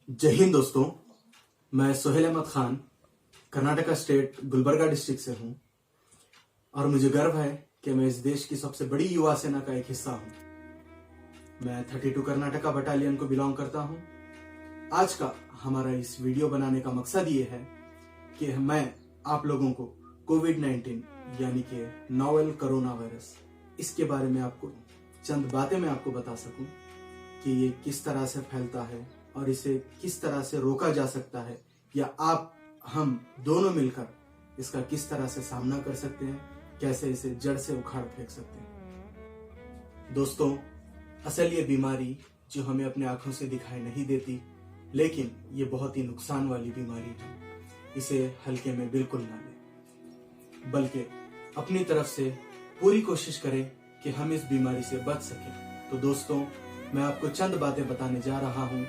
जय हिंद दोस्तों। मैं सोहेल अहमद खान कर्नाटका स्टेट गुलबर्गा डिस्ट्रिक्ट से हूं और मुझे गर्व है कि मैं इस देश की सबसे बड़ी युवा सेना का एक हिस्सा हूं। मैं 32 कर्नाटका बटालियन को बिलोंग करता हूं। आज का हमारा इस वीडियो बनाने का मकसद ये है कि मैं आप लोगों को कोविड-19 यानी कि नोवेल कोरोना वायरस इसके बारे में आपको चंद बातें मैं आपको बता सकूं कि ये किस तरह से फैलता है और इसे किस तरह से रोका जा सकता है, या हम दोनों मिलकर इसका किस तरह से सामना कर सकते हैं, कैसे इसे जड़ से उखाड़ फेंक सकते हैं। दोस्तों, असल ये बीमारी जो हमें अपने आंखों से दिखाई नहीं देती, लेकिन ये बहुत ही नुकसान वाली बीमारी है। इसे हल्के में बिल्कुल ना लें, बल्कि अपनी तरफ से पूरी कोशिश करें कि हम इस बीमारी से बच सकें। तो दोस्तों, मैं आपको चंद बातें बताने जा रहा हूं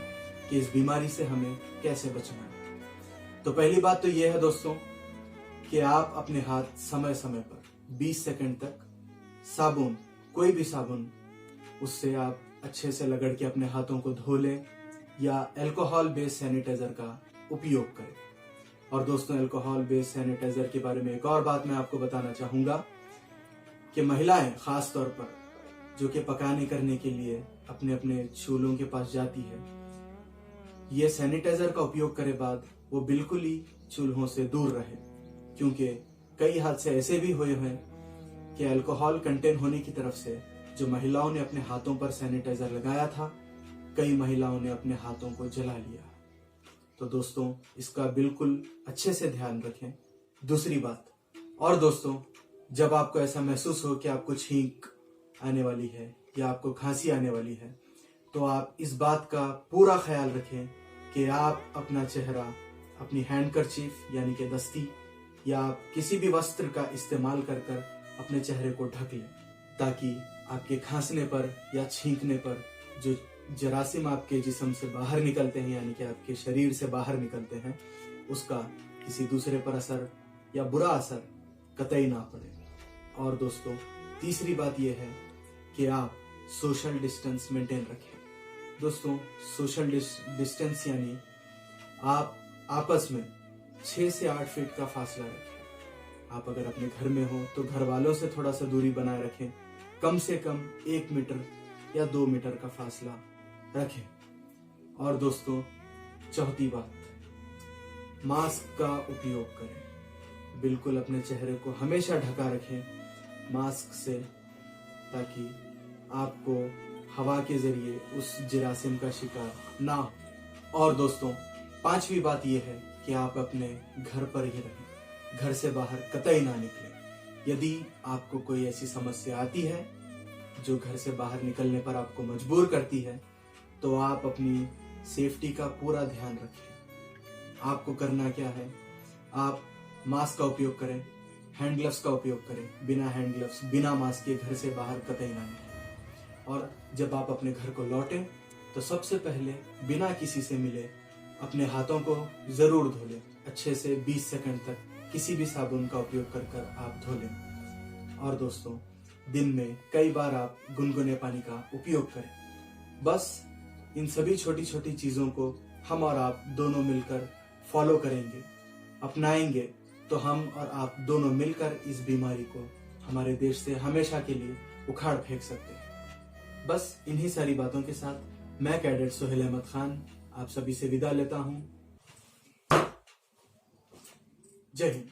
कि इस बीमारी से हमें कैसे बचना है। तो पहली बात तो यह है दोस्तों कि आप अपने हाथ समय समय पर 20 सेकंड तक साबुन, कोई भी साबुन, उससे आप अच्छे से रगड़ के अपने हाथों को धो लें या अल्कोहल बेस्ड सैनिटाइजर का उपयोग करें। और दोस्तों, अल्कोहल बेस्ड सैनिटाइजर के बारे में एक और बात मैं आपको बताना चाहूंगा कि महिलाएं खास तौर पर जो कि पकाने करने के लिए अपने अपने चूल्हों के पास जाती है, ये सैनिटाइजर का उपयोग करे बाद वो बिल्कुल ही चूल्हों से दूर रहे, क्योंकि कई हादसे ऐसे भी हुए हैं कि अल्कोहल कंटेन होने की तरफ से जो महिलाओं ने अपने हाथों पर सैनिटाइजर लगाया था, कई महिलाओं ने अपने हाथों को जला लिया। तो दोस्तों, इसका बिल्कुल अच्छे से ध्यान रखें। दूसरी बात, और दोस्तों, जब आपको ऐसा महसूस हो कि आपको छींक आने वाली है या आपको खांसी आने वाली है, तो आप इस बात का पूरा ख्याल रखें कि आप अपना चेहरा अपनी हैंडकरचीफ यानी कि दस्ती या आप किसी भी वस्त्र का इस्तेमाल कर कर अपने चेहरे को ढक लें, ताकि आपके खांसने पर या छींकने पर जो जरासीम आपके जिस्म से बाहर निकलते हैं, यानी कि आपके शरीर से बाहर निकलते हैं, उसका किसी दूसरे पर असर या बुरा असर कतई ना पड़े। और दोस्तों, तीसरी बात यह है कि आप सोशल डिस्टेंस मेंटेन रखें। दोस्तों, सोशल डिस्टेंस यानी आप आपस में 6 से 8 फीट का फासला रखें। आप अगर अपने घर में हो तो घर वालों से थोड़ा सा दूरी बनाए रखें, कम से कम 1 मीटर या 2 मीटर का फासला रखें। और दोस्तों, चौथी बात, मास्क का उपयोग करें। बिल्कुल अपने चेहरे को हमेशा ढका रखें मास्क से, ताकि आपको हवा के जरिए उस जरासीम का शिकार ना हो। और दोस्तों, पांचवी बात यह है कि आप अपने घर पर ही रहें, घर से बाहर कतई ना निकलें। यदि आपको कोई ऐसी समस्या आती है जो घर से बाहर निकलने पर आपको मजबूर करती है, तो आप अपनी सेफ्टी का पूरा ध्यान रखें। आपको करना क्या है, आप मास्क का उपयोग करें, हैंड ग्लव्स का उपयोग करें। बिना हैंड ग्लव्स, बिना मास्क के घर से बाहर कतई ना निकलें। और जब आप अपने घर को लौटें तो सबसे पहले बिना किसी से मिले अपने हाथों को जरूर धो लें। अच्छे से 20 सेकंड तक किसी भी साबुन का उपयोग कर कर आप धो लें। और दोस्तों, दिन में कई बार आप गुनगुने पानी का उपयोग करें। बस इन सभी छोटी छोटी चीजों को हम और आप दोनों मिलकर फॉलो करेंगे, अपनाएंगे, तो हम और आप दोनों मिलकर इस बीमारी को हमारे देश से हमेशा के लिए उखाड़ फेंक सकते हैं। बस इन्हीं सारी बातों के साथ मैं कैडेट सोहेल अहमद खान आप सभी से विदा लेता हूं। जय हिंद।